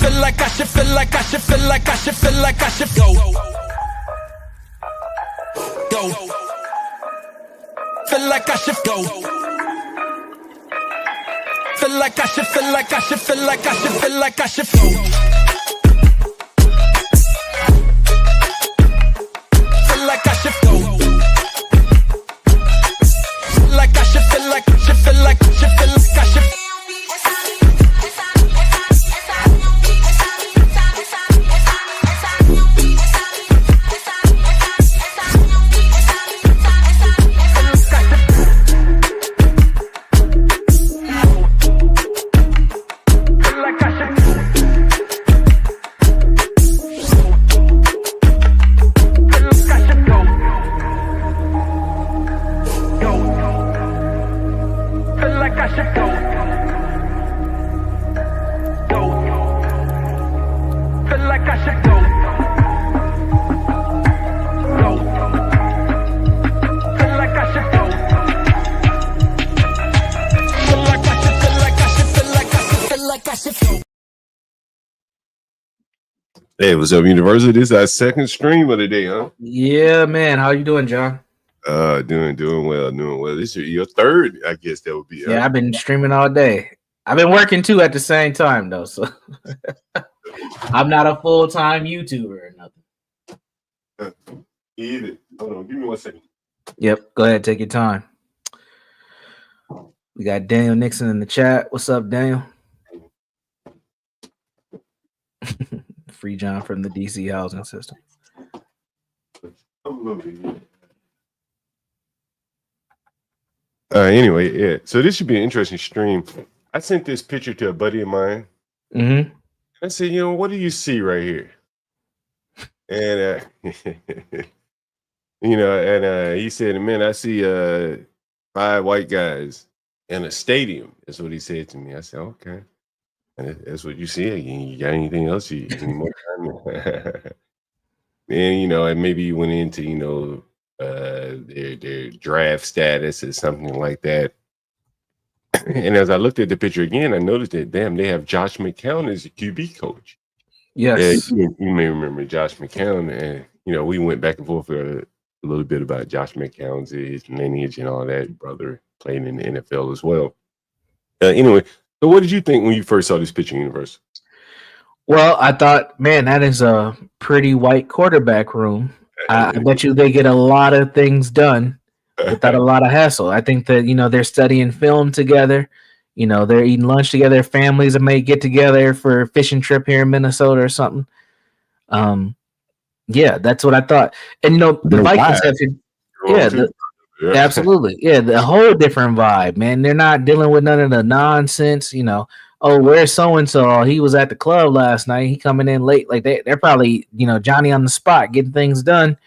feel like I should feel like I should feel like I should feel like I should go. Go. Feel like I should go. Feel like I should feel like I should feel like I should feel like I should go. Feel like I should go. Feel like I should feel like I should feel like I should feel like I should. Hey, what's up, University? This is our second stream of the day, huh? Yeah, man. How you doing, John? Doing well. This is your third, I guess that would be. Yeah, I've been streaming all day. I've been working too at the same time, though. So I'm not a full-time YouTuber or nothing. Either. Hold on, give me 1 second. Yep, go ahead, take your time. We got Daniel Nixon in the chat. What's up, Daniel? Free John from the DC housing system. Anyway, yeah. So this should be an interesting stream. I sent this picture to a buddy of mine. Mm-hmm. I said, what do you see right here? And he said, man, I see 5 white guys in a stadium. That's what he said to me. I said, okay. And that's what you see. You got anything else? You any more time? And maybe you went into their draft status or something like that. And as I looked at the picture again, I noticed that they have Josh McCown as a QB coach. Yes, you may remember Josh McCown, and we went back and forth for a little bit about Josh McCown's his lineage and all that. Brother played in the NFL as well. Anyway. So what did you think when you first saw this picture, Universe? Well, I thought, man, that is a pretty white quarterback room. I bet you they get a lot of things done without a lot of hassle. I think that, they're studying film together. They're eating lunch together. Their families may get together for a fishing trip here in Minnesota or something. Yeah, that's what I thought. And, the Vikings have to, absolutely. Yeah, the whole different vibe, man. They're not dealing with none of the nonsense, oh, where's so-and-so? He was at the club last night. He coming in late. Like they're probably, Johnny on the spot, getting things done.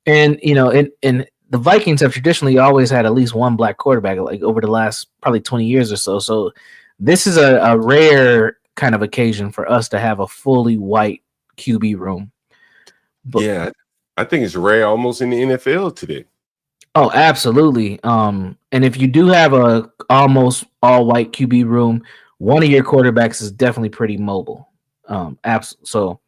And, and the Vikings have traditionally always had at least one black quarterback, like over the last probably 20 years or so. So this is a rare kind of occasion for us to have a fully white QB room. But, yeah, I think it's rare almost in the NFL today. Oh, absolutely. And if you do have a almost all white QB room, one of your quarterbacks is definitely pretty mobile. So,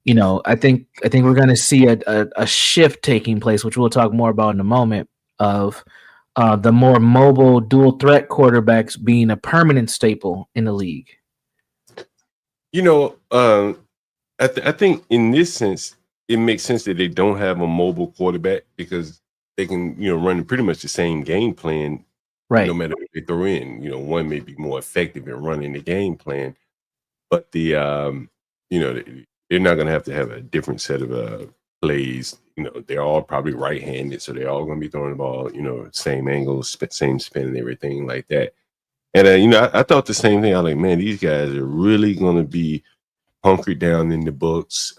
I think we're going to see a shift taking place, which we'll talk more about in a moment, of the more mobile dual threat quarterbacks being a permanent staple in the league. I think in this sense, it makes sense that they don't have a mobile quarterback because they can, run pretty much the same game plan, right? No matter what they throw in. One may be more effective in running the game plan, but they're not going to have a different set of plays. They're all probably right-handed, so they're all going to be throwing the ball, same angles, same spin, and everything like that. And I thought the same thing. I was like, man, these guys are really going to be hunkered down in the books.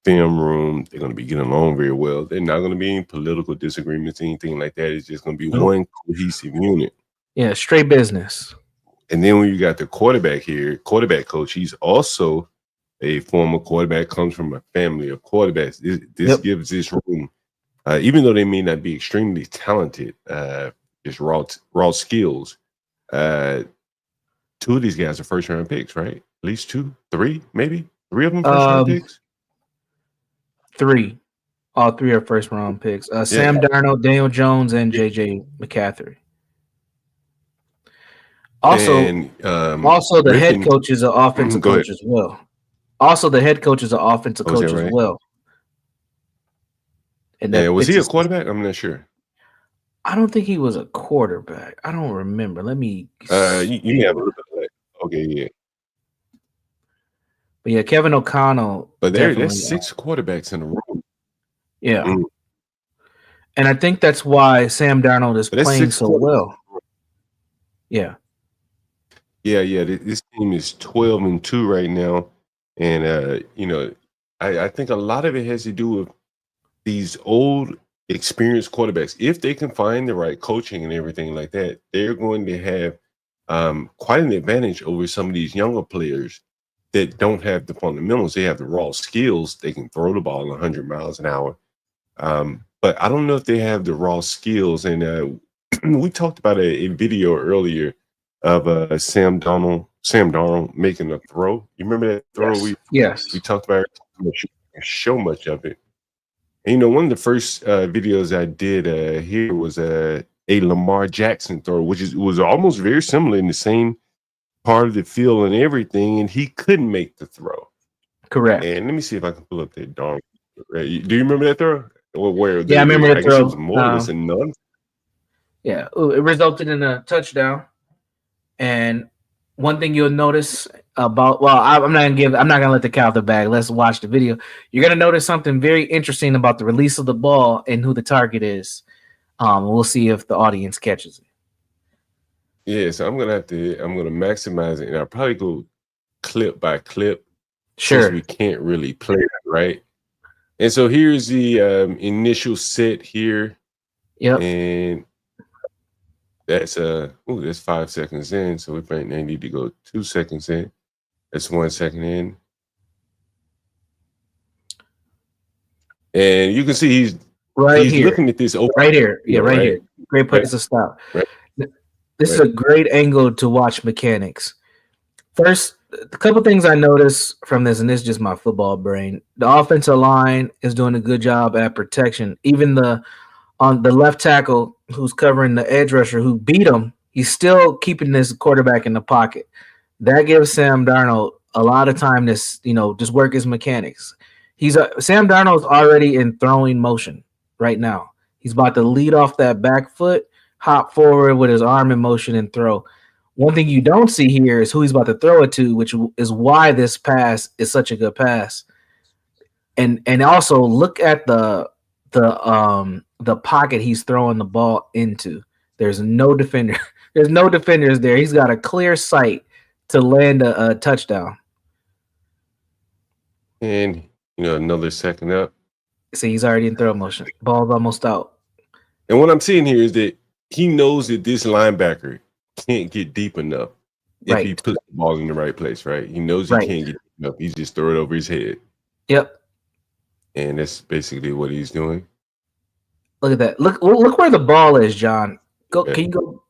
Film room, they're going to be getting along very well. They're not going to be any political disagreements, anything like that. It's just going to be one cohesive unit. Yeah, straight business. And then when you got the quarterback coach, he's also a former quarterback, comes from a family of quarterbacks. This gives this room, even though they may not be extremely talented, just raw skills. Two of these guys are first-round picks, right? least 2, 3, maybe 3 of them first round picks. 3. All 3 are first round picks. Sam Darnold, Daniel Jones, and JJ McCaffrey. Also, the head coach is an offensive coach as well. Also, the head coach is an offensive coach as well. And was he a quarterback? I'm not sure. I don't think he was a quarterback. I don't remember. Let me. You have a little bit. Okay, yeah. But yeah, Kevin O'Connell. But there's 6 quarterbacks in the room. Yeah. And I think that's why Sam Darnold is playing so well. Yeah. Yeah. This team is 12-2 right now. And, I think a lot of it has to do with these old, experienced quarterbacks. If they can find the right coaching and everything like that, they're going to have quite an advantage over some of these younger players that don't have the fundamentals. They have the raw skills. They can throw the ball 100 miles an hour. But I don't know if they have the raw skills. And we talked about a video earlier of Sam Darnold making a throw. You remember that throw? Yes. We talked about it. Show much of it. And, one of the first videos I did here was a Lamar Jackson throw, which was almost very similar in the same part of the field and everything, and he couldn't make the throw. Correct. And let me see if I can pull up that Darnold. Do you remember that throw? I remember that throw. It was more or less a none. Yeah, it resulted in a touchdown. And one thing you'll notice about, I'm not gonna let the cat out the bag. Let's watch the video. You're gonna notice something very interesting about the release of the ball and who the target is. We'll see if the audience catches it. Yeah, so I'm gonna maximize it, and I'll probably go clip by clip. Sure. Since we can't really play it, right? And so here's the initial set here. Yep. And that's 5 seconds in. So we might need to go 2 seconds in. That's 1 second in. And you can see he's here. Looking at this open. Right here. Yeah, right here. Great place to stop. Right. This is a great angle to watch mechanics. First, a couple things I noticed from this, and this is just my football brain. The offensive line is doing a good job at protection. Even on the left tackle who's covering the edge rusher who beat him, he's still keeping this quarterback in the pocket. That gives Sam Darnold a lot of time to, just work his mechanics. Sam Darnold's already in throwing motion right now. He's about to lead off that back foot, hop forward with his arm in motion and throw. One thing you don't see here is who he's about to throw it to, which is why this pass is such a good pass. And also look at the pocket he's throwing the ball into. There's no defender. There's no defenders there. He's got a clear sight to land a touchdown. And another second up. See, he's already in throw motion. Ball's almost out. And what I'm seeing here is that he knows that this linebacker can't get deep enough if he puts the ball in the right place, right? He knows he can't get deep enough. He just throw it over his head. Yep. And that's basically what he's doing. Look at that. Look where the ball is, John. Can you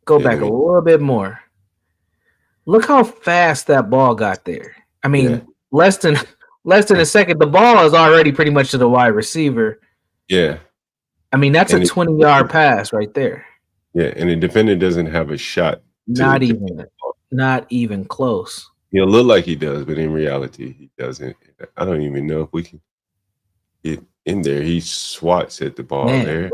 go back a little bit more? Look how fast that ball got there. I mean, less than a second. The ball is already pretty much to the wide receiver. Yeah. I mean, that's a 20-yard pass right there. Yeah, and the defender doesn't have a shot. Not even close. He'll look like he does, but in reality, he doesn't. I don't even know if we can get in there. He swats at the ball there.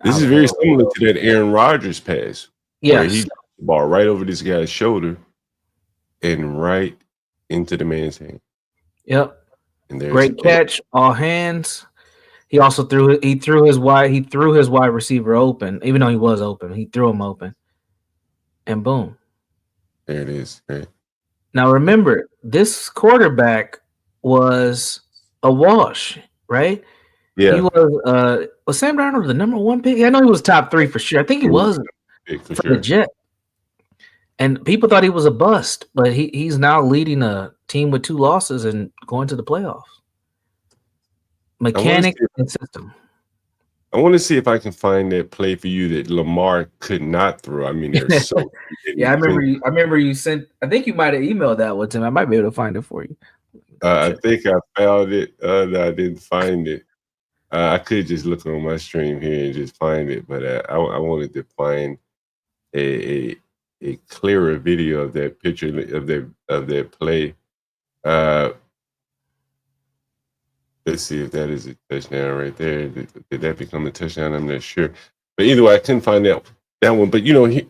This is very similar to that Aaron Rodgers pass. Where he got the ball right over this guy's shoulder and right into the man's hand. Yep. And great catch, all hands. He also threw his wide receiver open, even though he was open. He threw him open. And boom. There it is. Right. Now remember, this quarterback was a wash, right? Yeah. He was Sam Darnold the number 1 pick? I know he was top 3 for sure. I think he was for the Jet. And people thought he was a bust, but he's now leading a team with 2 losses and going to the playoffs. Mechanic and system. I want to see if I can find that play for you that Lamar could not throw. I mean, there's so yeah, I remember you sent. I think you might have emailed that one to me. I might be able to find it for you. I think I found it. No, I didn't find it. I could just look on my stream here and just find it, but I wanted to find a clearer video of that picture of that play. Let's see if that is a touchdown right there. Did that become a touchdown? I'm not sure. But either way, I couldn't find that one. But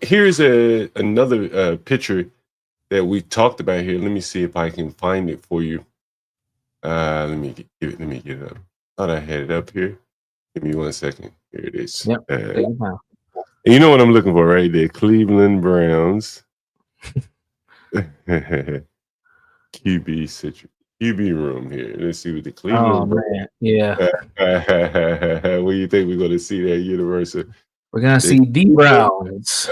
here's another picture that we talked about here. Let me see if I can find it for you. Let me get it up. Thought I had it up here. Give me 1 second. Here it is. Yep. You know what I'm looking for, right there? Cleveland Browns. QB room here. Let's see what the Cleveland Browns. Yeah. What do you think we're going to see there, Universal? We're going to see D Browns.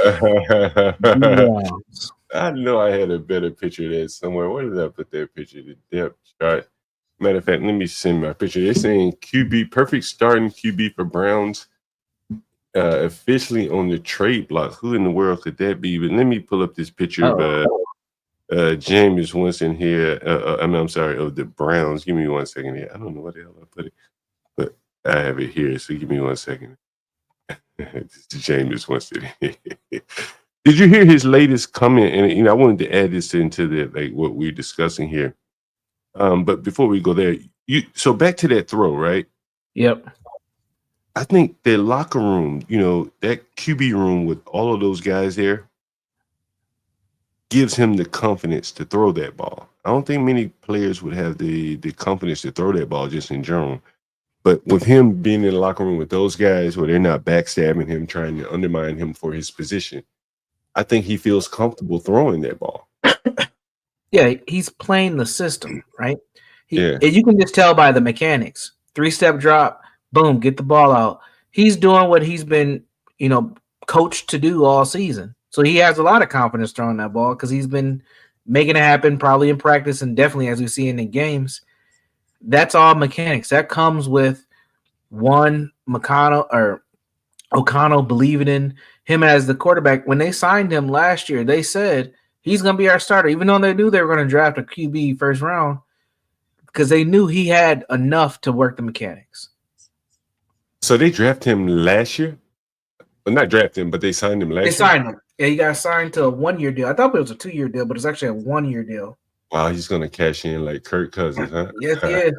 I know I had a better picture of that somewhere. Where did I put that picture? The depth chart. Matter of fact, let me send my picture. They're saying QB, perfect starting QB for Browns, officially on the trade block. Who in the world could that be? But let me pull up this picture of Jameis Winston here. I'm sorry, of the Browns. Give me 1 second here. I don't know where the hell I put it, but I have it here. So give me 1 second. This is Jameis Winston. Did you hear his latest comment? And I wanted to add this into what we're discussing here. But before we go there, so back to that throw, right? Yep. I think their locker room, that QB room with all of those guys there, gives him the confidence to throw that ball. I don't think many players would have the confidence to throw that ball just in general. But with him being in the locker room with those guys where they're not backstabbing him, trying to undermine him for his position, I think he feels comfortable throwing that ball. Yeah, he's playing the system, right? Yeah. You can just tell by the mechanics. 3-step drop, boom, get the ball out. He's doing what he's been, coached to do all season. So he has a lot of confidence throwing that ball because he's been making it happen probably in practice and definitely as we see in games. That's all mechanics. That comes with O'Connell believing in him as the quarterback. When they signed him last year, they said he's going to be our starter, even though they knew they were going to draft a QB first round because they knew he had enough to work the mechanics. So they drafted him last year? Well, not drafted him, but they signed him last year? They signed him. Yeah, he got signed to a 1-year deal. I thought it was a 2-year deal, but it's actually a 1-year deal. Wow, he's going to cash in like Kirk Cousins, huh? Yes, he is.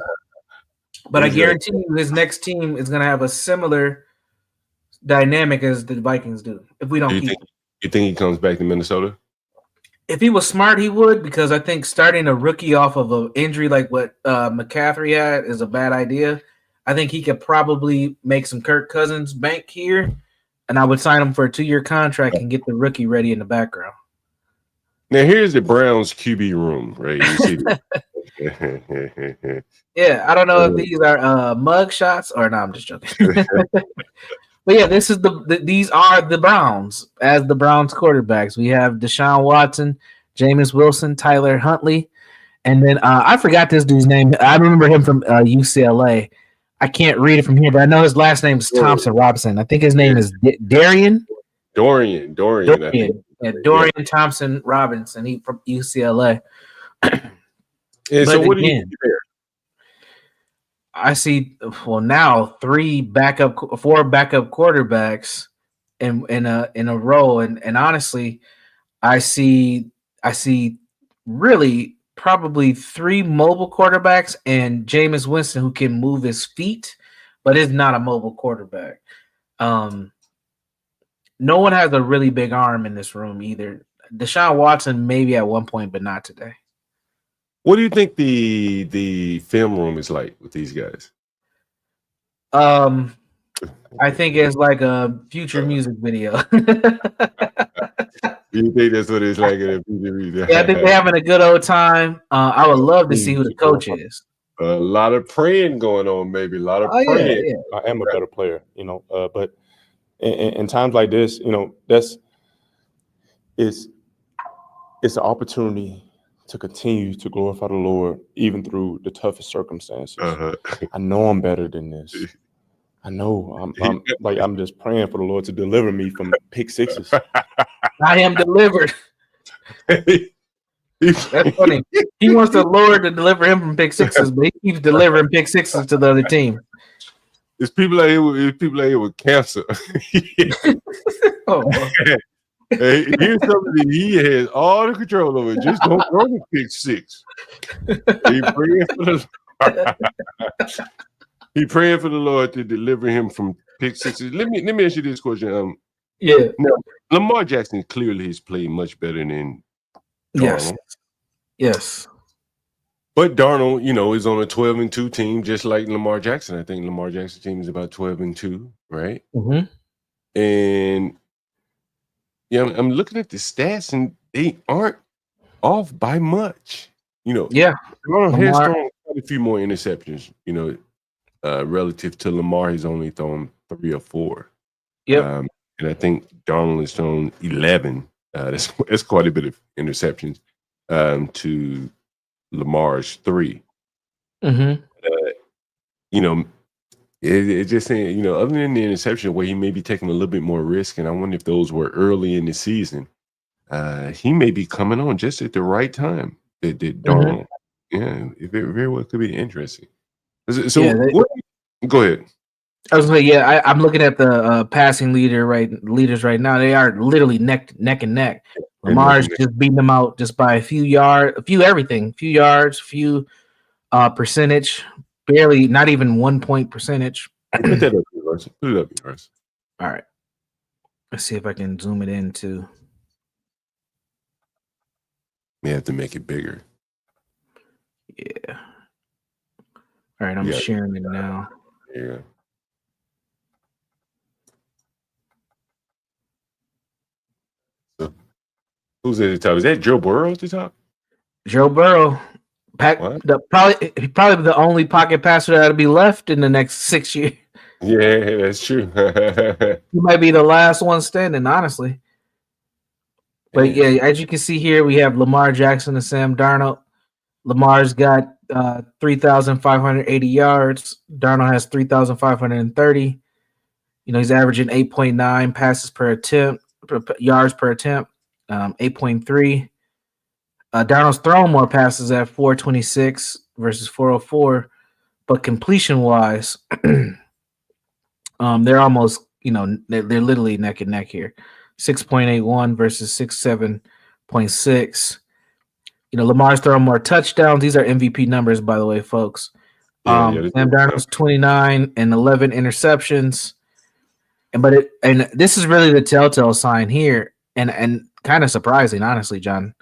But I guarantee you his next team is going to have a similar dynamic as the Vikings do if we don't keep him. You think he comes back to Minnesota? If he was smart, he would, because I think starting a rookie off of an injury like what McCaffrey had is a bad idea. I think he could probably make some Kirk Cousins bank here, and I would sign him for a 2-year contract and get the rookie ready in the background. Now, here's the Browns QB room, right? You see this? Yeah, I don't know if these are mug shots or no, I'm just joking. But yeah, this is these are the Browns as the Browns quarterbacks. We have Deshaun Watson, Jameis Wilson, Tyler Huntley, and then I forgot this dude's name. I remember him from UCLA. I can't read it from here, but I know his last name is Thompson Robinson. I think his name is Dorian. Dorian. Yeah, Dorian Thompson Robinson. He from UCLA. And so what do you do there? I see. Well, now 4 backup quarterbacks in a row, and honestly, I see really probably 3 mobile quarterbacks and Jameis Winston who can move his feet, but is not a mobile quarterback. No one has a really big arm in this room either. Deshaun Watson maybe at one point, but not today. What do you think the film room is like with these guys? I think it's like a future music video. You think that's what it's like in a future video? Yeah, I think they're having a good old time. I would love to see who the coach is. A lot of praying going on, maybe. A lot of praying. Yeah. I am a better player, but in times like this, it's an opportunity to continue to glorify the Lord, even through the toughest circumstances. I know I'm better than this. I know. I'm just praying for the Lord to deliver me from pick sixes. I am delivered. That's funny. He wants the Lord to deliver him from pick sixes, but he keeps delivering pick sixes to the other team. It's people out here with cancer. Oh. Hey, here's something that he has all the control over. Just don't throw the pick six. He praying for the Lord to deliver him from pick sixes. Let me ask you this question. Yeah. Now, Lamar Jackson clearly has played much better than Darnold. Yes. But Darnold, is on a 12-2 team, just like Lamar Jackson. I think Lamar Jackson's team is about 12-2, right? Mm-hmm. And I'm looking at the stats, and they aren't off by much. Yeah. Darnold has thrown quite a few more interceptions. Relative to Lamar, he's only thrown 3 or 4. Yep. And I think Darnold has thrown 11. That's quite a bit of interceptions to Lamar's 3. Mm-hmm. It just saying, other than the interception where he may be taking a little bit more risk, and I wonder if those were early in the season, he may be coming on just at the right time. That Darnold, it very well could be interesting. So, go ahead. I was like, I'm looking at the passing leaders right now. They are literally neck and neck. Lamar's just beating them out just by a few yards, few percentage, barely, not even 1 point percentage. Put that up, yours. Put it up, yours. All right. Let's see if I can zoom it in too. May have to make it bigger. Yeah. All right, I'm sharing it now. Yeah. So, who's at the top? Is that Joe Burrow at the top? Joe Burrow. Probably the only pocket passer that'll be left in the next 6 years. Yeah, that's true. He might be the last one standing, honestly. But as you can see here, we have Lamar Jackson and Sam Darnold. Lamar's got 3,580 yards. Darnold has 3,530. He's averaging 8.9 passes per attempt, yards per attempt, 8.3. Darnold's thrown more passes at 426 versus 404, but completion-wise, they're almost, they're literally neck and neck here. 6.81 versus 67.6. Lamar's throwing more touchdowns. These are MVP numbers, by the way, folks. Sam Darnold's 29 and 11 interceptions. And this is really the telltale sign here, and kind of surprising, honestly, John.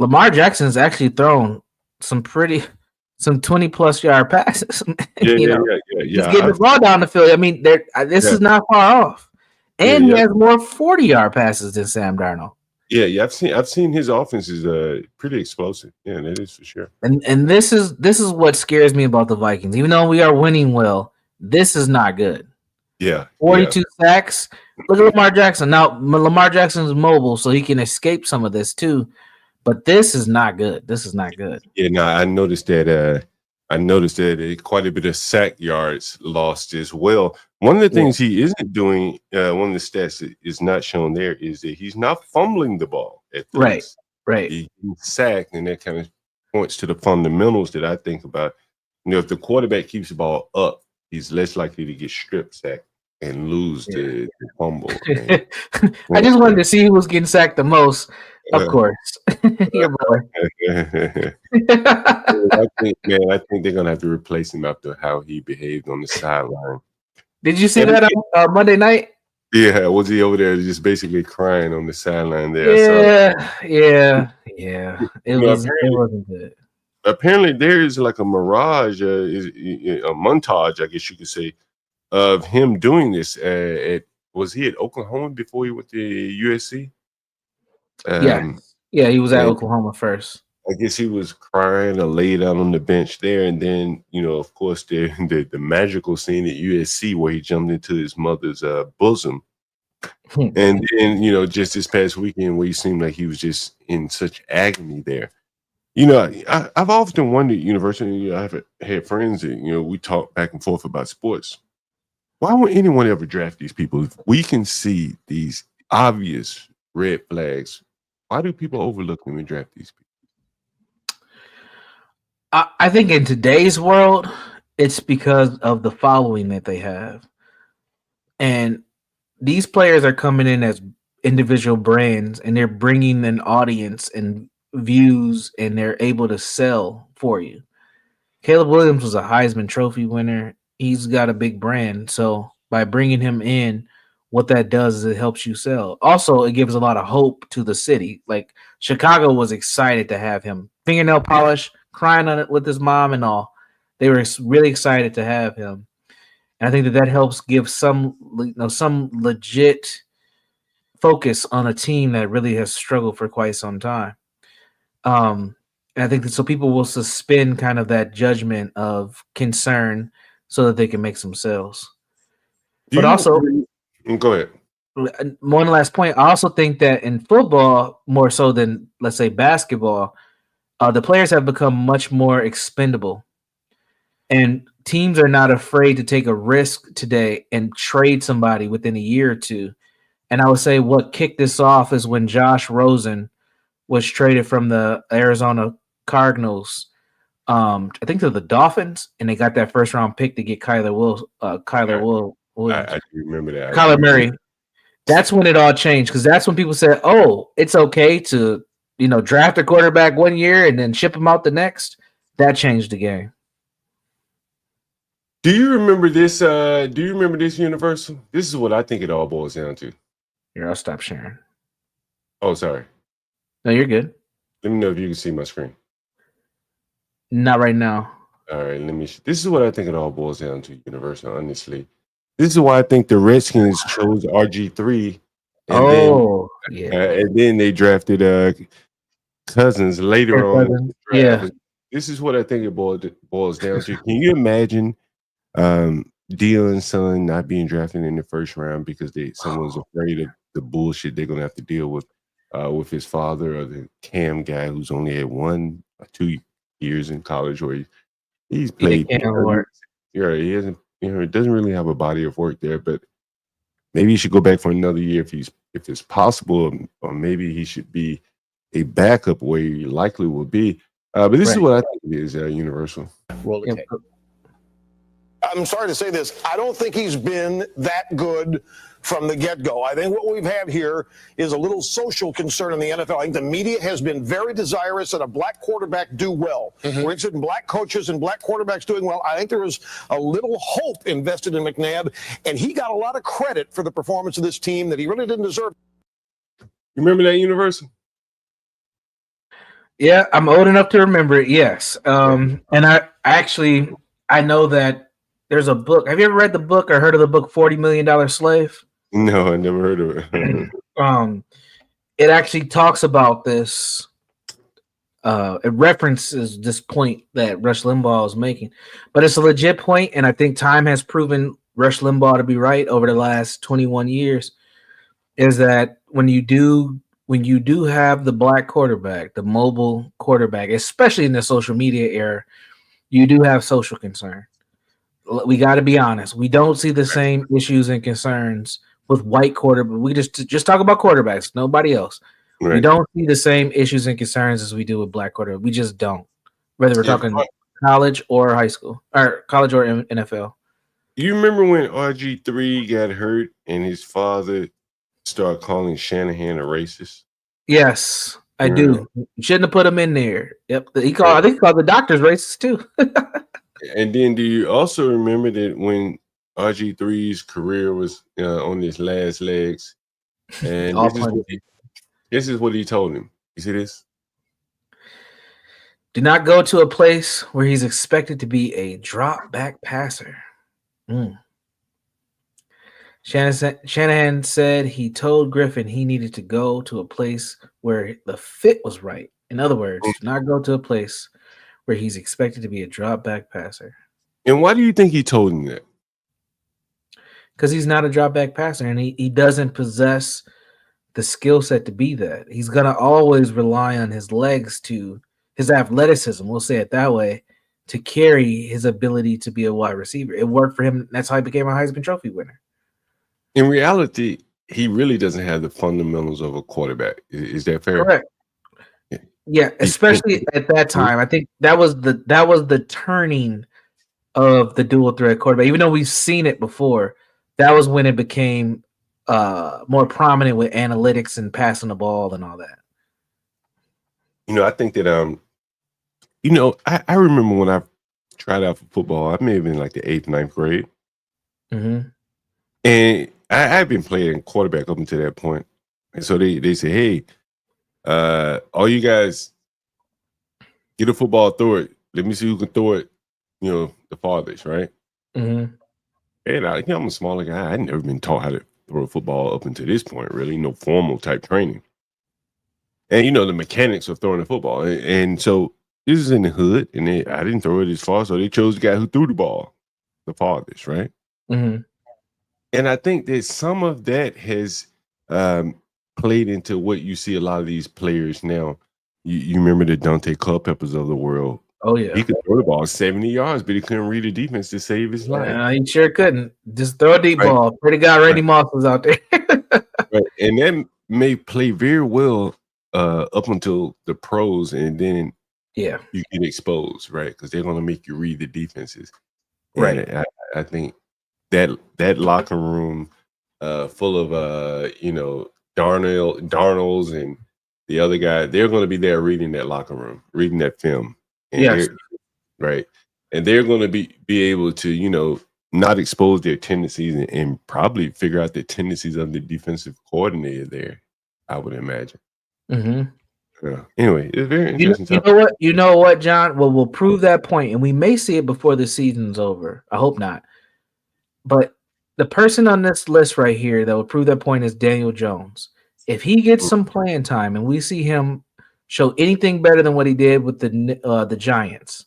Lamar Jackson's actually thrown some 20+ yard passes. He's getting the ball down the field. I mean, this is not far off. And he has more 40-yard passes than Sam Darnold. Yeah. I've seen his offense is pretty explosive. Yeah, that is for sure. And this is what scares me about the Vikings. Even though we are winning well, this is not good. Yeah. 42 sacks. Look at Lamar Jackson. Now, Lamar Jackson is mobile, so he can escape some of this too. But this is not good. Yeah, no, I noticed that quite a bit of sack yards lost as well. One of the things he isn't doing, one of the stats that is not shown there is that he's not fumbling the ball at the least. Right. He's sacked, and that kind of points to the fundamentals that I think about. If the quarterback keeps the ball up, he's less likely to get strip sacked and lose the fumble. I just wanted to see who was getting sacked the most. Of course, your boy. I think they're gonna have to replace him after how he behaved on the sideline. Did you see that on Monday night? Yeah, was he over there just basically crying on the sideline there? Yeah. It wasn't good. Apparently, there is like a mirage, a montage, I guess you could say, of him doing this. Was he at Oklahoma before he went to USC? Yeah, he was at Oklahoma first. I guess he was crying or laid out on the bench there, and then of course, the magical scene at USC where he jumped into his mother's bosom, and then just this past weekend where he seemed like he was just in such agony there. I've often wondered, University. I've had friends that we talk back and forth about sports, Why would anyone ever draft these people? If we can see these obvious red flags, why do people overlook them and draft these people? I think in today's world, it's because of the following that they have. And these players are coming in as individual brands, and they're bringing an audience and views, and they're able to sell for you. Caleb Williams was a Heisman Trophy winner. He's got a big brand. So by bringing him in, what that does is it helps you sell. Also, it gives a lot of hope to the city. Like Chicago was excited to have him. Fingernail polish, crying on it with his mom and all. They were really excited to have him. And I think that helps give some legit focus on a team that really has struggled for quite some time. And I think that so people will suspend kind of that judgment of concern so that they can make some sales. But also, go ahead. One last point. I also think that in football, more so than, let's say, basketball, the players have become much more expendable. And teams are not afraid to take a risk today and trade somebody within a year or two. And I would say what kicked this off is when Josh Rosen was traded from the Arizona Cardinals, I think to the Dolphins, and they got that first round pick to get Kyler Williams. I do remember that. Kyler Murray. That's when it all changed, because that's when people said, "Oh, it's okay to draft a quarterback one year and then ship him out the next." That changed the game. Do you remember this? Do you remember this, Universal? This is what I think it all boils down to. Here, I'll stop sharing. Oh, sorry. No, you're good. Let me know if you can see my screen. Not right now. All right, this is what I think it all boils down to, Universal, honestly. This is why I think the Redskins chose RG3. And then they drafted Cousins later on. Yeah. This is what I think it boils down to. Can you imagine Dion's son not being drafted in the first round because someone's afraid of the bullshit they're going to have to deal with his father, or the Cam guy who's only had 1 or 2 years in college where he's played. He hasn't. It doesn't really have a body of work there, but maybe he should go back for another year if it's possible, or maybe he should be a backup where he likely will be. But this is what I think it is, Universal. Roll the tape. I'm sorry to say this. I don't think he's been that good from the get-go. I think what we have here is a little social concern in the NFL. I think the media has been very desirous that a black quarterback do well. We're interested in black coaches and black quarterbacks doing well. I think there was a little hope invested in McNabb, and he got a lot of credit for the performance of this team that he really didn't deserve. You remember that, Universal? Yeah, I'm old enough to remember it, yes. And I know that there's a book. Have you ever read the book or heard of the book $40 Million Slave? No, I never heard of it. It actually talks about this. It references this point that Rush Limbaugh is making. But it's a legit point, and I think time has proven Rush Limbaugh to be right over the last 21 years, is that when you do have the black quarterback, the mobile quarterback, especially in the social media era, you do have social concern. We got to be honest. We don't see the same issues and concerns with white quarterbacks. We just talk about quarterbacks, nobody else. Right. We don't see the same issues and concerns as we do with black quarterbacks. We just don't. Whether we're talking college or high school, or college or NFL. You remember when RG3 got hurt and his father started calling Shanahan a racist? Yes, I do. You shouldn't have put him in there. Yep. I think he called the doctors racist too. And then do you also remember that when RG3's career was on his last legs, and this is what he told him. You see this? Do not go to a place where he's expected to be a drop back passer. Shanahan said he told Griffin he needed to go to a place where the fit was right. In other words, do not go to a place where he's expected to be a drop back passer. And why do you think he told him that? Because he's not a drop back passer, and he doesn't possess the skill set to be that. He's going to always rely on his legs, to his athleticism, we'll say it that way, to carry his ability to be a wide receiver. It worked for him. That's how he became a Heisman Trophy winner. In reality, he really doesn't have the fundamentals of a quarterback. Is that fair? Correct. Yeah, especially at that time. I think that was the turning of the dual threat quarterback. Even though we've seen it before, that was when it became more prominent with analytics and passing the ball and all that. I think that I remember when I tried out for football. I may have been like the 8th, 9th grade, Mm-hmm. and I've been playing quarterback up until that point. And so they say, hey, all you guys get a football, throw it. Let me see who can throw it, the farthest, right? Mm-hmm. And I'm a smaller guy. I'd never been taught how to throw a football up until this point, really. No formal type training. And, the mechanics of throwing a football. And so this is in the hood, and I didn't throw it as far, so they chose the guy who threw the ball the farthest, right? Mm-hmm. And I think that some of that has played into what you see a lot of these players now. You remember the Dante Culpeppers of the world. Oh, yeah. He could throw the ball 70 yards, but he couldn't read the defense to save his life. He sure couldn't. Just throw a deep ball. Pretty guy Randy Moss was out there. Right. And that may play very well up until the pros, and then you get exposed, right? Because they're going to make you read the defenses. Right. And I think that locker room full of Darnolds and the other guy, they're going to be there reading that locker room, reading that film. And right. And they're going to be able to, not expose their tendencies and probably figure out the tendencies of the defensive coordinator there, I would imagine. Mm-hmm. Yeah. Anyway, it's very interesting. You know what, John? Well, we'll prove that point, and we may see it before the season's over. I hope not. But the person on this list right here that will prove that point is Daniel Jones. If he gets some playing time and we see him show anything better than what he did with the Giants,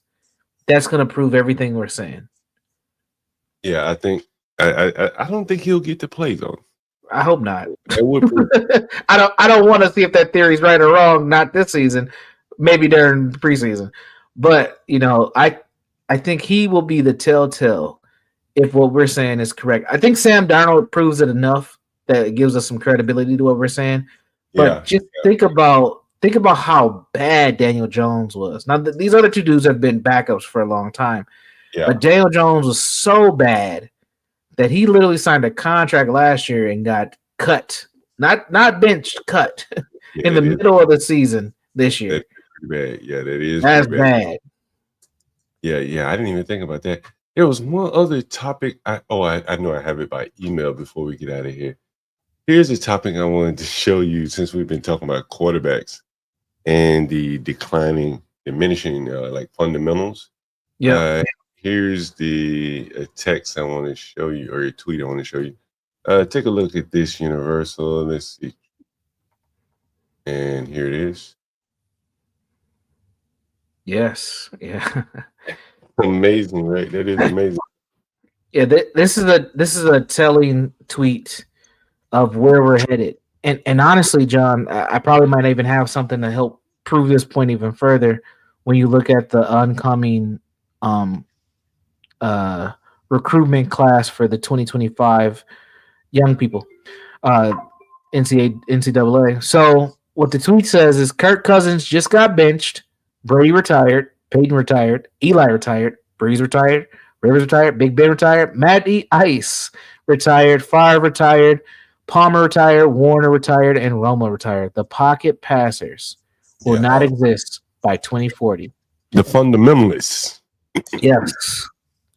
that's going to prove everything we're saying. Yeah, I think I don't think he'll get to play though. I hope not. That would prove. I don't want to see if that theory's right or wrong. Not this season, maybe during preseason. But I think he will be the telltale if what we're saying is correct. I think Sam Darnold proves it enough that it gives us some credibility to what we're saying. But think about how bad Daniel Jones was. Now these other two dudes have been backups for a long time. Yeah. But Daniel Jones was so bad that he literally signed a contract last year and got cut, not benched, cut in the middle of the season this year. That's pretty bad. Yeah, that is. That's bad. Yeah. I didn't even think about that. There was one other topic. I know I have it by email before we get out of here. Here's a topic I wanted to show you since we've been talking about quarterbacks and the diminishing like fundamentals. Yeah. Here's the text I want to show you, or a tweet I want to show you. Take a look at this universal. Let's see. And here it is. Yes. Yeah. Amazing, right? That is amazing. Yeah, this is a telling tweet of where we're headed. And honestly, John, I probably might even have something to help prove this point even further when you look at the oncoming recruitment class for the 2025 young people, NCAA. So what the tweet says is Kirk Cousins just got benched, Brady retired, Peyton retired, Eli retired, Breeze retired, Rivers retired, Big Ben retired, Matty Ice retired, Favre retired, Palmer retired, Warner retired, and Roma retired. The pocket passers will not exist by 2040. The fundamentalists.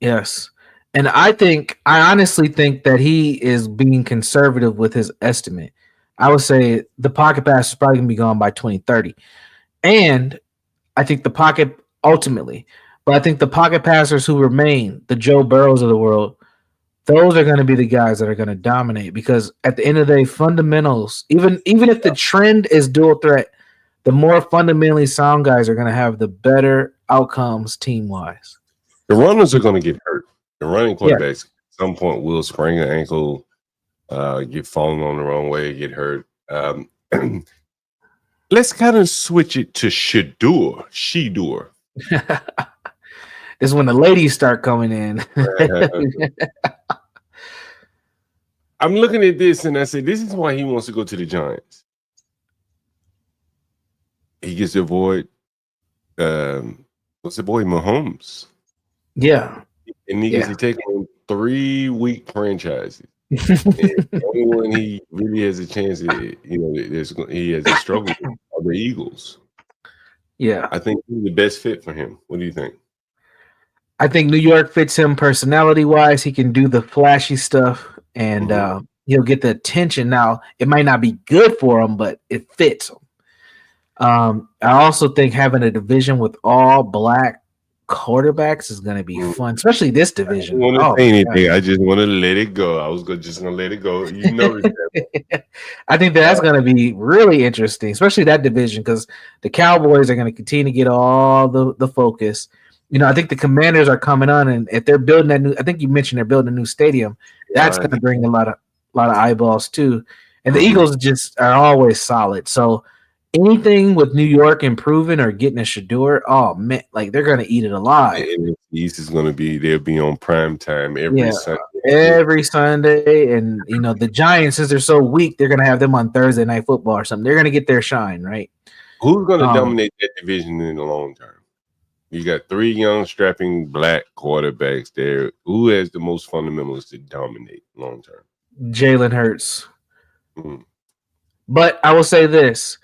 Yes. And I honestly think that he is being conservative with his estimate. I would say the pocket pass is probably going to be gone by 2030. And I think the pocket ultimately, but I think the pocket passers who remain, the Joe Burrows of the world, those are going to be the guys that are going to dominate because at the end of the day, fundamentals, even if the trend is dual threat, the more fundamentally sound guys are going to have the better outcomes team-wise. The runners are going to get hurt. The running quarterbacks at some point will sprain an ankle, get fallen on the wrong way, get hurt. Let's kind of switch it to Shedeur. This is when the ladies start coming in. I'm looking at this and I say, this is why he wants to go to the Giants. He gets to avoid what's the boy Mahomes? Yeah, and he gets to take on 3 weak franchises. The only one he really has a chance at, he has a struggle with are the Eagles. Yeah, I think he's the best fit for him. What do you think? I think New York fits him personality-wise. He can do the flashy stuff, and he'll get the attention. Now, it might not be good for him, but it fits him. I also think having a division with all black quarterbacks is going to be fun, especially this division. I don't want to say anything. I just want to let it go. I was just going to let it go. You know that. I think that's going to be really interesting, especially that division, because the Cowboys are going to continue to get all the focus. I think the Commanders are coming on, and if they're building that new, I think you mentioned they're building a new stadium. That's going to bring a lot of eyeballs too. And the Eagles just are always solid. So anything with New York improving or getting a Shador, oh man, like they're going to eat it alive. And the East is going to be, they'll be on prime time every Sunday. Every Sunday. And the Giants, since they're so weak, they're going to have them on Thursday Night Football or something. They're going to get their shine, right? Who's going to dominate that division in the long term? You got 3 young, strapping black quarterbacks there. Who has the most fundamentals to dominate long term? Jalen Hurts. But I will say this: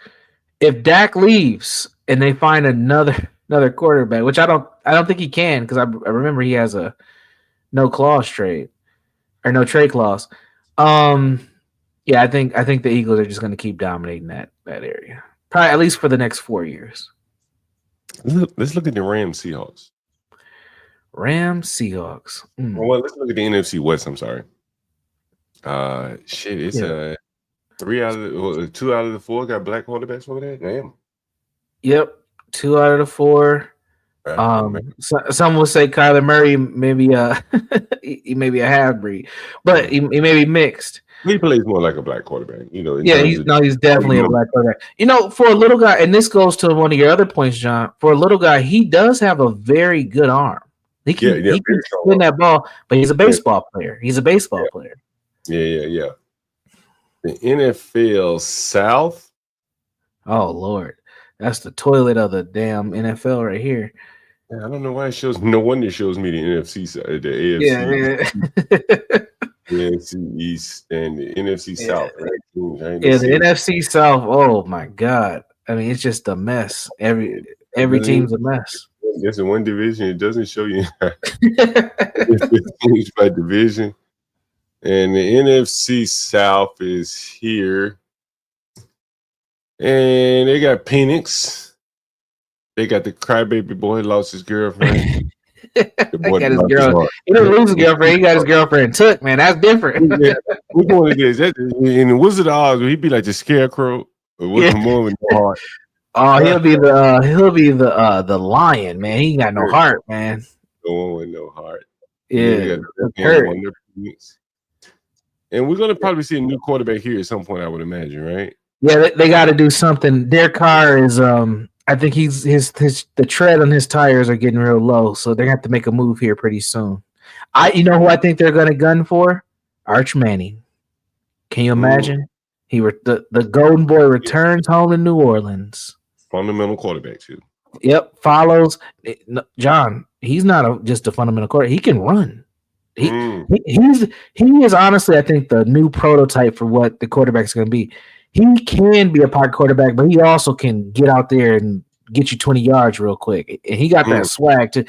if Dak leaves and they find another quarterback, which I don't think he can, because I remember he has a no trade clause. Yeah, I think the Eagles are just going to keep dominating that area, probably at least for the next 4 years. Let's look at the Rams Seahawks. Well, let's look at the NFC West. I'm sorry. It's 2 out of the 4 got black quarterbacks over there. Damn. Yep, 2 out of the 4. Some will say Kyler Murray maybe he may be a half breed, but he may be mixed. He plays more like a black quarterback, he's definitely a black quarterback. For a little guy, and this goes to one of your other points, John. For a little guy, he does have a very good arm. He can spin that ball, but he's a baseball player. He's a baseball player. Yeah. The NFL South. Oh Lord, that's the toilet of the damn NFL right here. Yeah, I don't know why it shows. No wonder it shows me the NFC side, the AFC. The NFC East and the NFC South. Right? The NFC South. Oh my God! I mean, it's just a mess. Every team's a mess. There's one division. It doesn't show you. It's by division, and the NFC South is here, and they got Penix. They got the crybaby boy lost his girlfriend. The boy got his girl. He didn't lose his girlfriend. He got his girlfriend took. Man, that's different. Which one it is? In the Wizard of Oz, he'd be like the Scarecrow. Or with more with no heart. Oh, he'll be the lion, man. He ain't got no heart, man. No one with no heart. Yeah, and we're gonna probably see a new quarterback here at some point, I would imagine, right? Yeah, they got to do something. Their car is I think the tread on his tires are getting real low, so they're gonna have to make a move here pretty soon. Who I think they're gonna gun for? Arch Manning. Can you imagine? The Golden Boy returns home in New Orleans. Fundamental quarterback too. Yep, follows John. He's not just a fundamental quarterback. He can run. He is honestly, I think, the new prototype for what the quarterback's going to be. He can be a pocket quarterback, but he also can get out there and get you 20 yards real quick. And he got that swag too.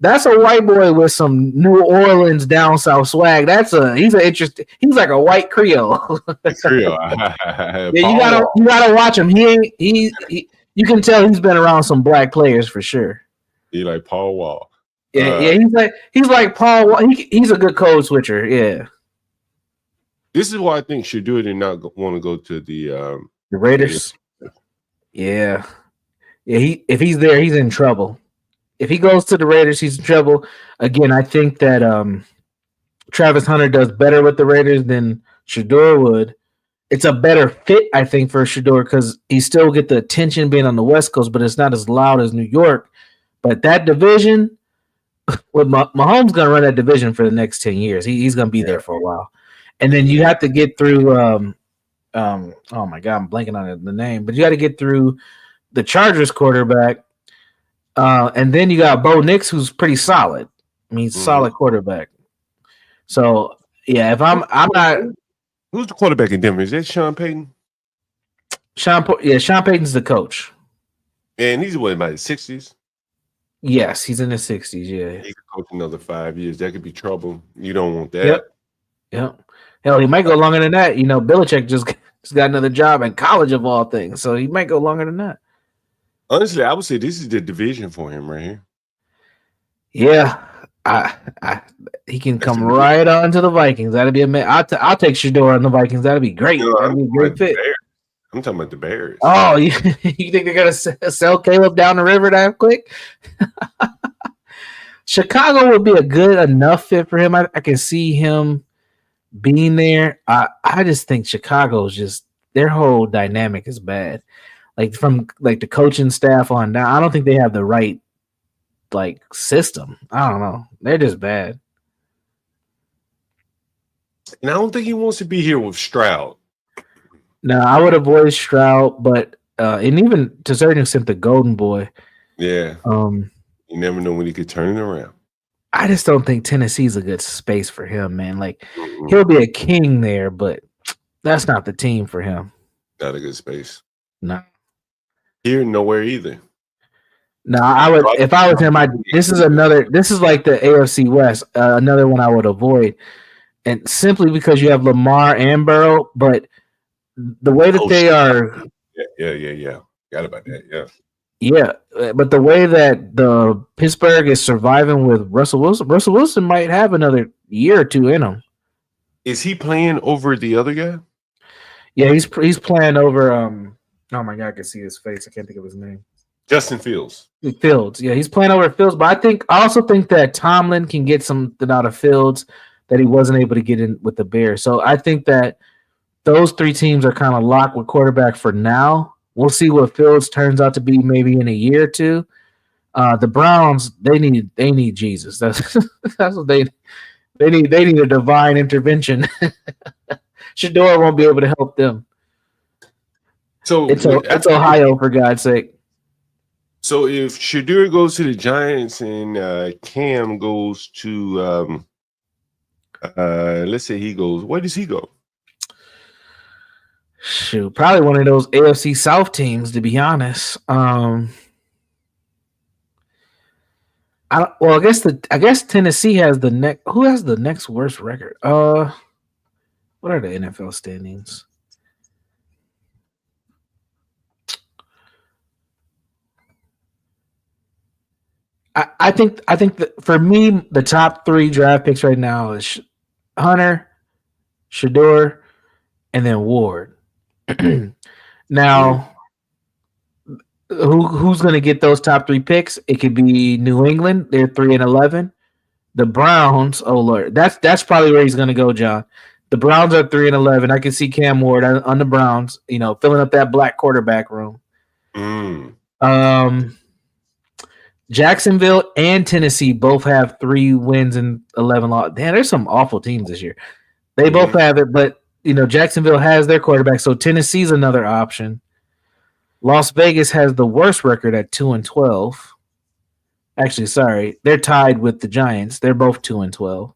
That's a white boy with some New Orleans down south swag. He's like a white Creole. Yeah, you gotta watch him. You can tell he's been around some black players for sure. He like Paul Wall. Yeah, he's like Paul Wall. He's a good code switcher. Yeah. This is why I think Shador did not want to go to the Raiders. Yeah. If he's there, he's in trouble. If he goes to the Raiders, he's in trouble. Again, I think that Travis Hunter does better with the Raiders than Shador would. It's a better fit, I think, for Shador because he still get the attention being on the West Coast, but it's not as loud as New York. But that division, Well, Mahomes gonna run that division for the next 10 years. He's gonna be there for a while, and then you have to get through. Oh my God, I'm blanking on the name, but you got to get through the Chargers quarterback, and then you got Bo Nix, who's pretty solid. I mean, solid quarterback. So yeah, if I'm not. Who's the quarterback in Denver? Is that Sean Payton? Sean Payton's the coach. And he's what, about his 60s? Yes, he's in his 60s. Yeah, He could coach another 5 years. That could be trouble. You don't want that. Yep. Hell, he might go longer than that. Belichick just got another job in college of all things, so he might go longer than that. Honestly, I would say this is the division for him right here. Yeah, he can come right on to the Vikings. That'd be amazing. I'll take Shador on the Vikings. That'd be great. That'd be a great fit. I'm talking about the Bears. Oh, you think they're gonna sell Caleb down the river that quick? Chicago would be a good enough fit for him. I can see him being there. I just think Chicago's just their whole dynamic is bad. From the coaching staff on down, I don't think they have the right system. I don't know. They're just bad. And I don't think he wants to be here with Stroud. No, I would avoid Stroud, but and even to a certain extent the Golden Boy. Yeah. You never know when he could turn it around. I just don't think Tennessee's a good space for him, man. He'll be a king there, but that's not the team for him. Not a good space. No. Here, nowhere either. No, I would if I was him. This is like the AFC West, another one I would avoid, and simply because you have Lamar and Burrow, but the way that they are, yeah, forgot about that, yeah, but the way that the Pittsburgh is surviving with Russell Wilson might have another year or two in him. Is he playing over the other guy? Yeah, he's playing over. Oh my God, I can see his face. I can't think of his name. Justin Fields. Fields, yeah, he's playing over Fields, but I also think that Tomlin can get something out of Fields that he wasn't able to get in with the Bears. So I think that those three teams are kind of locked with quarterback for now. We'll see what Fields turns out to be maybe in a year or two. The Browns, they need Jesus. That's what they need. They need a divine intervention. Shador won't be able to help them. So it's Ohio, for God's sake. So if Shador goes to the Giants and Cam goes to, let's say he goes, where does he go? Shoot, probably one of those AFC South teams, to be honest. I guess Tennessee has the next. Who has the next worst record? What are the NFL standings? I think that for me, the top three draft picks right now is Hunter, Shador, and then Ward. Now, who's going to get those top three picks? It could be New England. They're 3-11. The Browns. Oh Lord, that's probably where he's going to go, John. The Browns are 3-11. I can see Cam Ward on the Browns. Filling up that black quarterback room. Jacksonville and Tennessee both have 3 wins and 11 losses. Damn, there's some awful teams this year. They both have it, but Jacksonville has their quarterback, so Tennessee's another option. Las Vegas has the worst record at 2-12. Actually, sorry, they're tied with the Giants. They're both 2-12.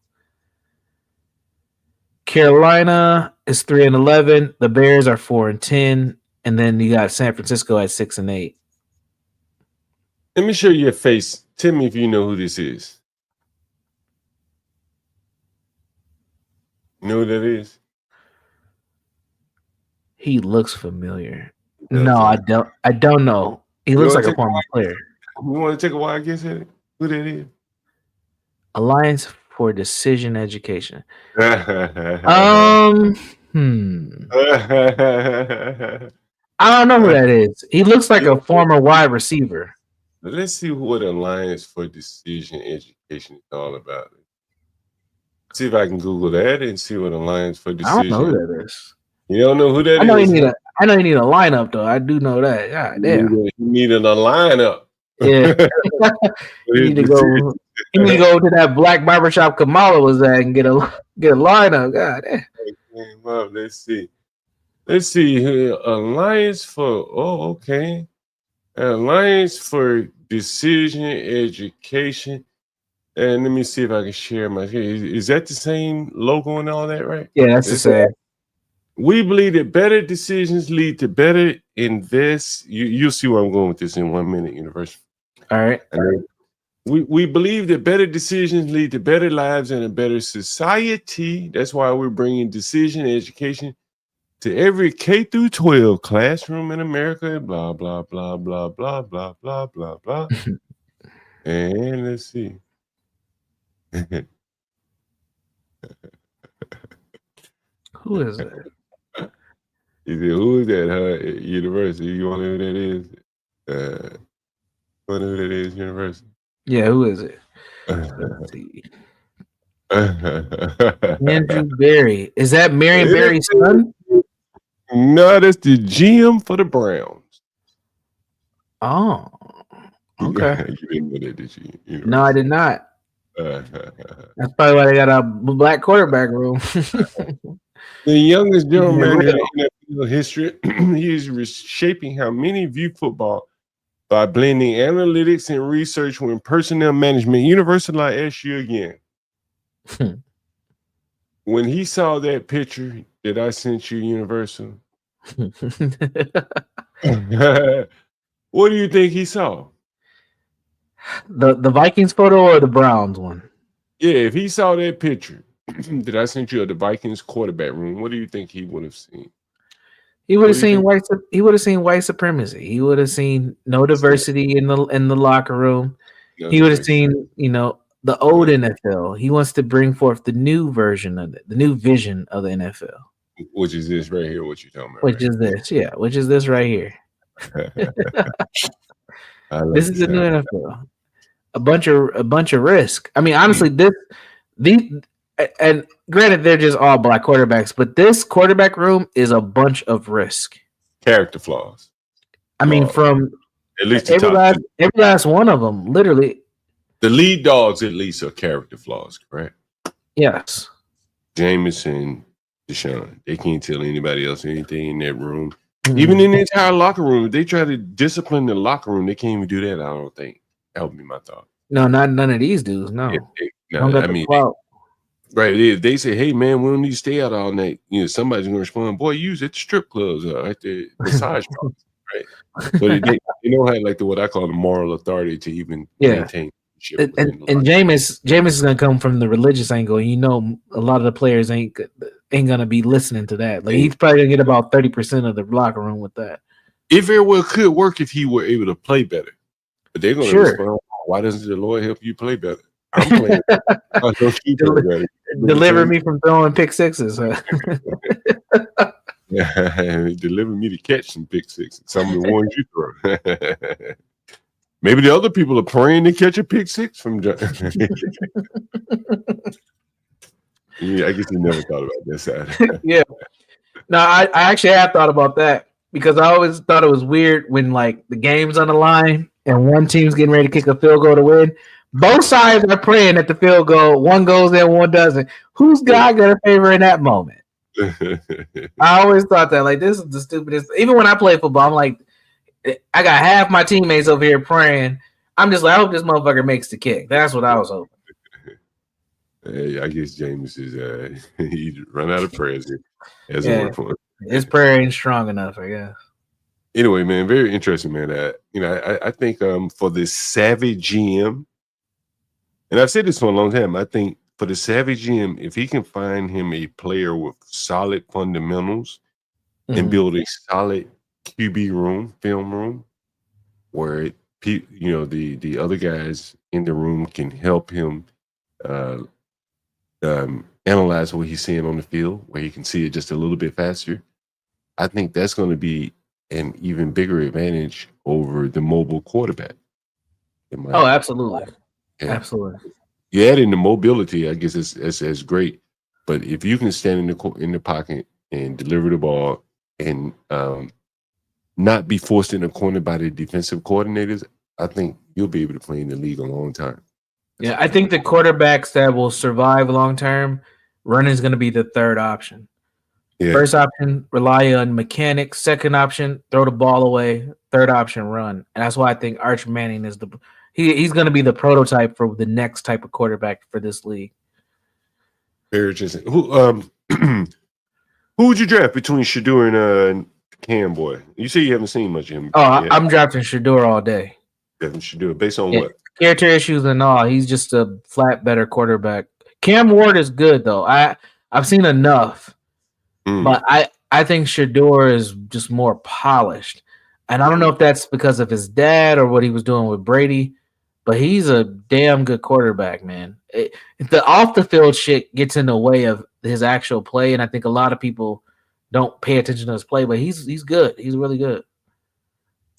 Carolina is 3-11. The Bears are 4-10, and then you got San Francisco at 6-8. Let me show you your face. Tell me if you know who this is. You know who that is? He looks familiar. No, I don't. I don't know. He looks like a former player. You want to take a wild guess at it? Who that is? Alliance for Decision Education. I don't know who that is. He looks like a former wide receiver. Let's see what Alliance for Decision Education is all about. See if I can Google that and see what Alliance for Decision. I don't know who that is. You don't know who that is? I know you need a lineup, though. I do know that. God damn. You need a lineup. Yeah. You need to go. You need to go to that black barbershop Kamala was at and get a lineup. God damn. Well, let's see. Let's see here. Alliance for okay. Alliance for Decision Education. And let me see if I can share my. Is that the same logo and all that, right? Yeah, that's the same. We believe that better decisions lead to better invest. You'll see where I'm going with this in 1 minute, University. All right. We believe that better decisions lead to better lives and a better society. That's why we're bringing decision education to every K through 12 classroom in America. Blah blah blah blah blah blah blah blah blah. And let's see. Who is it? Who is that? University. You want to know who that is? Want to know who that is? University. Yeah, who is it? Let's see. Andrew Berry. Is that Marion Berry's son? No, that's the GM for the Browns. Oh, okay. You didn't know that, did you? No, I did not. That's probably why they got a black quarterback room. The youngest general manager in NFL history, he is reshaping how many view football by blending analytics and research with personnel management. Universal, I ask you again. When he saw that picture that I sent you, Universal, what do you think he saw? The Vikings photo or the Browns one? Yeah, if he saw that picture that I sent you of the Vikings quarterback room, what do you think he would have seen? He would have seen white. He would have seen white supremacy. He would have seen no diversity in the locker room. He would have seen, the old NFL. He wants to bring forth the new version of it, the new vision of the NFL. Which is this right here? What you talking about? Which is this? Yeah, which is this right here? This is the new NFL. A bunch of risk. I mean, honestly, and granted, they're just all black quarterbacks, but this quarterback room is a bunch of risk. Character flaws. I mean, from at least every last one of them, literally. The lead dogs, at least, are character flaws, correct? Yes. Jameson, Deshaun, they can't tell anybody else anything in that room. Mm-hmm. Even in the entire locker room, if they try to discipline the locker room, they can't even do that, I don't think. That would be my thought. No, none of these dudes, no. Right. If they say, hey, man, we don't need to stay out all night, somebody's going to respond, boy, use it, strip clubs, at the massage parlors, right? So they don't have like what I call the moral authority to even maintain. And Jameis is gonna come from the religious angle. A lot of the players ain't gonna be listening to that. Like he's probably gonna get about 30% of the locker room with that. It very well could work if he were able to play better. But they're gonna respond, why doesn't the Lord help you play better? I'm playing. Deliver me from throwing pick sixes. Deliver me to catch some pick sixes. Some of the ones you throw. Maybe the other people are praying to catch a pick six from John. Yeah, I guess he never thought about that side. Yeah. No, I actually have thought about that because I always thought it was weird when like the game's on the line and one team's getting ready to kick a field goal to win. Both sides are praying at the field goal. One goes in, one doesn't. Who's God gonna favor in that moment? I always thought that like this is the stupidest. Even when I play football, I'm like, I got half my teammates over here praying. I'm just like, I hope this motherfucker makes the kick. That's what I was hoping. Hey, I guess James is he run out of prayers. His prayer ain't strong enough, I guess. Anyway, man, very interesting, man. I think for the savvy GM, and I've said this for a long time, I think for the savvy GM, if he can find him a player with solid fundamentals and build a solid QB room, film room, where the other guys in the room can help him analyze what he's seeing on the field, where he can see it just a little bit faster. I think that's going to be an even bigger advantage over the mobile quarterback. Oh, absolutely, absolutely. You add in the mobility, I guess it's great. But if you can stand in the pocket and deliver the ball and not be forced in a corner by the defensive coordinators, I think you'll be able to play in the league a long time. Yeah, I think the quarterbacks that will survive long term, running is going to be the third option. Yeah. First option, rely on mechanics. Second option, throw the ball away. Third option, run. And that's why I think Arch Manning is he's going to be the prototype for the next type of quarterback for this league. Very interesting. Who would you draft between Shador and Cam Boy? You say you haven't seen much of him. Oh, I'm drafting Shador all day. Shador based on what? Character issues and all. He's just a flat better quarterback. Cam Ward is good though. I've seen enough, but I think Shador is just more polished. And I don't know if that's because of his dad or what he was doing with Brady, but he's a damn good quarterback, man. The off the field shit gets in the way of his actual play, and I think a lot of people don't pay attention to his play, but he's good. He's really good.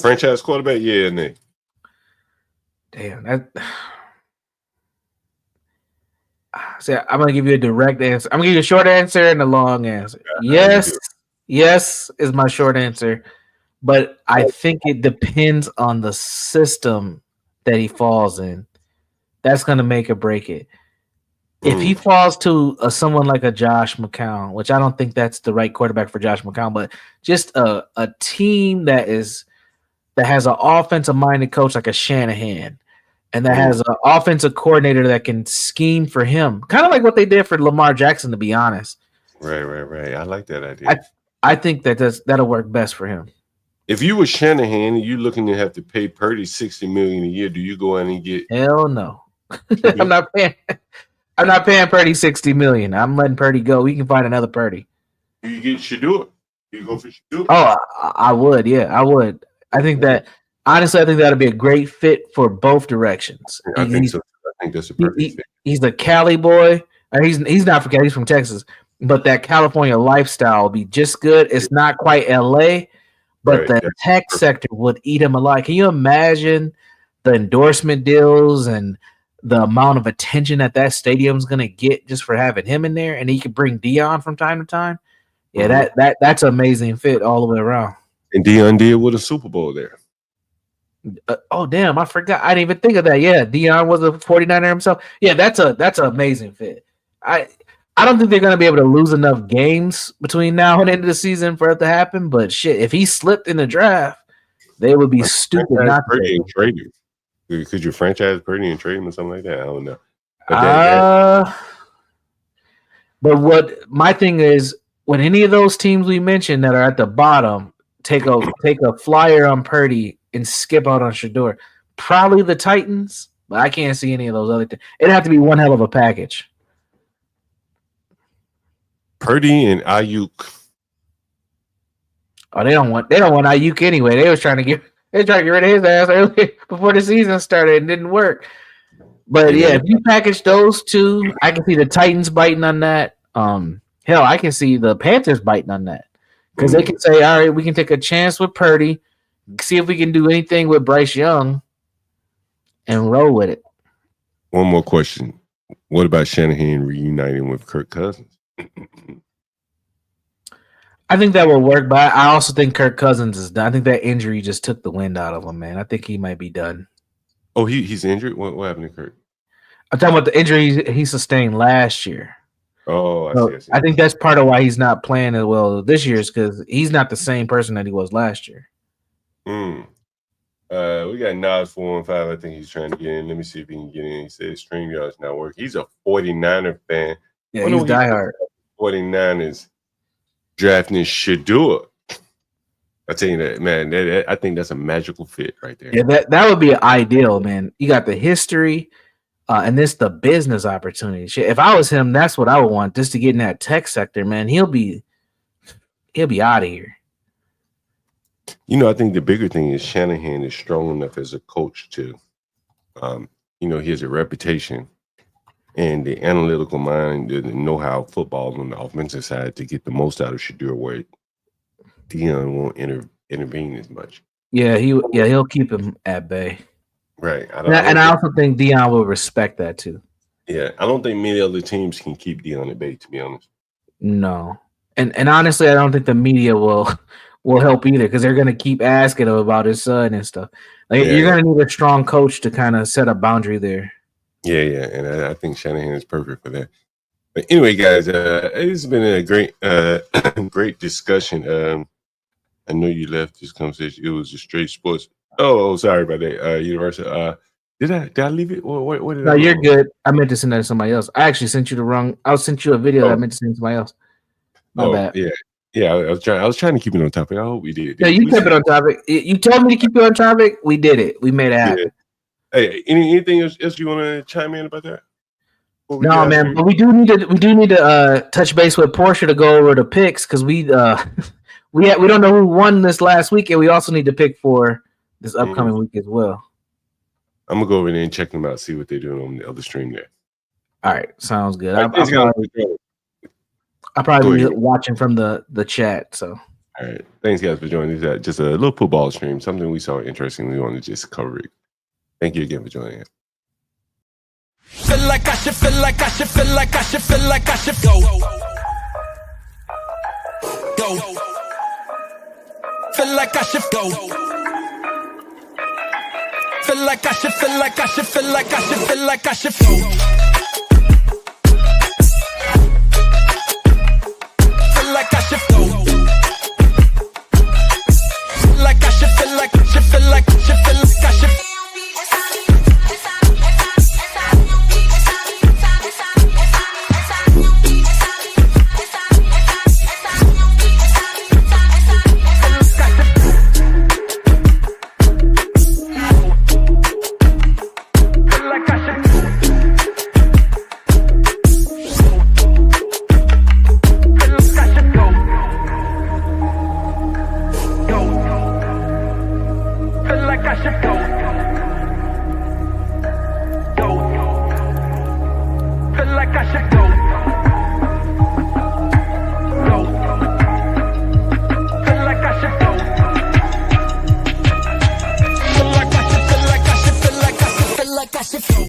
Franchise quarterback, yeah, Nick. Damn, so I'm gonna give you a direct answer. I'm gonna give you a short answer and a long answer. Yes is my short answer, but I think it depends on the system that he falls in. That's gonna make or break it. If he falls to someone like a Josh McCown, which I don't think that's the right quarterback for Josh McCown, but just a team that has an offensive minded coach like a Shanahan, and that has an offensive coordinator that can scheme for him, kind of like what they did for Lamar Jackson, to be honest. Right. I like that idea. I think that'll work best for him. If you were Shanahan and you're looking to have to pay Purdy $60 million a year, do you go in and get? Hell no. I'm not paying Purdy $60 million. I'm letting Purdy go. We can find another Purdy. Do you get Shador? Do you go for Shador? Oh, I would. Yeah, I would. I think that that'd be a great fit for both directions. I think so. I think that's a perfect fit. He's a Cali boy. He's not from Cali. He's from Texas. But that California lifestyle will be just good. It's not quite LA, but the tech sector would eat him alive. Can you imagine the endorsement deals and the amount of attention that stadium's going to get just for having him in there? And he could bring Dion from time to time. Yeah, that's an amazing fit all the way around. And Dion did with a Super Bowl there. Oh damn, I forgot. I didn't even think of that. Yeah, Dion was a 49er himself. Yeah, that's an amazing fit. I don't think they're gonna be able to lose enough games between now and the end of the season for it to happen. But shit, if he slipped in the draft, they would be stupid not to trade him. Could you franchise Purdy and trade him or something like that? I don't know. But what my thing is, when any of those teams we mentioned that are at the bottom take a flyer on Purdy and skip out on Shador, probably the Titans, but I can't see any of those other things. It'd have to be one hell of a package. Purdy and Ayuk. Oh, they don't want Ayuk anyway. They were trying to get rid of his ass early before the season started. It didn't work. But yeah, if you package those two, I can see the Titans biting on that. Hell, I can see the Panthers biting on that. Because they can say, all right, we can take a chance with Purdy, see if we can do anything with Bryce Young, and roll with it. One more question. What about Shanahan reuniting with Kirk Cousins? I think that will work, but I also think Kirk Cousins is done. I think that injury just took the wind out of him, man. I think he might be done. Oh, he's injured? What happened to Kirk? I'm talking about the injury he sustained last year. Oh, I see. I think that's part of why he's not playing as well this year, is because he's not the same person that he was last year. We got Nas 415. I think he's trying to get in. Let me see if he can get in. He says StreamYard's not working. He's a 49er fan. Yeah, he's diehard. 49ers drafting Shador. I tell you that, man. I think that's a magical fit right there. Yeah, that would be ideal, man. You got the history, and this the business opportunity. Shit, if I was him, that's what I would want, just to get in that tech sector, man. He'll be out of here. I think the bigger thing is Shanahan is strong enough as a coach to, he has a reputation and the analytical mind, the know-how football on the offensive side to get the most out of Shador, where Dion won't intervene as much. Yeah, he'll keep him at bay. Right. I also think Dion will respect that too. Yeah, I don't think many other teams can keep Dion at bay, to be honest. No. And honestly, I don't think the media will will help either because they're gonna keep asking him about his son and stuff. Like Yeah. you're gonna need a strong coach to kind of set a boundary there. Yeah, and I think Shanahan is perfect for that. But anyway, guys, it's been a great, great discussion. I know you left this conversation. It was just straight sports. Oh, sorry about that. Universal. Did I leave it? What did No, I you're do? good. I meant to send that to somebody else. I actually sent you the wrong. I sent you a video that I meant to send to somebody else. My bad. Yeah. I was trying to keep it on topic. I hope we did. Yeah, you kept it on topic. You told me to keep it on topic. We did it. We made it happen. Hey, anything else you want to chime in about that? No, man, but we do need to touch base with Portia to go over the picks because we don't know who won this last week, and we also need to pick for this upcoming week as well. I'm gonna go over there and check them out, see what they're doing on the other stream there. All right, sounds good. I'll probably be watching from the chat. So, all right, thanks guys for joining. This just a little football stream, something we saw interesting. We want to just cover it. Thank you again for joining us. Feel like I should, feel like I should, feel like I should, feel like I should go. Go. Feel like I should go. Feel like I should, feel like I should, feel like I should, feel like I should go. Feel like I should go. Feel like I should, feel like I should, feel like I should, feel like I should. Feel like I should go.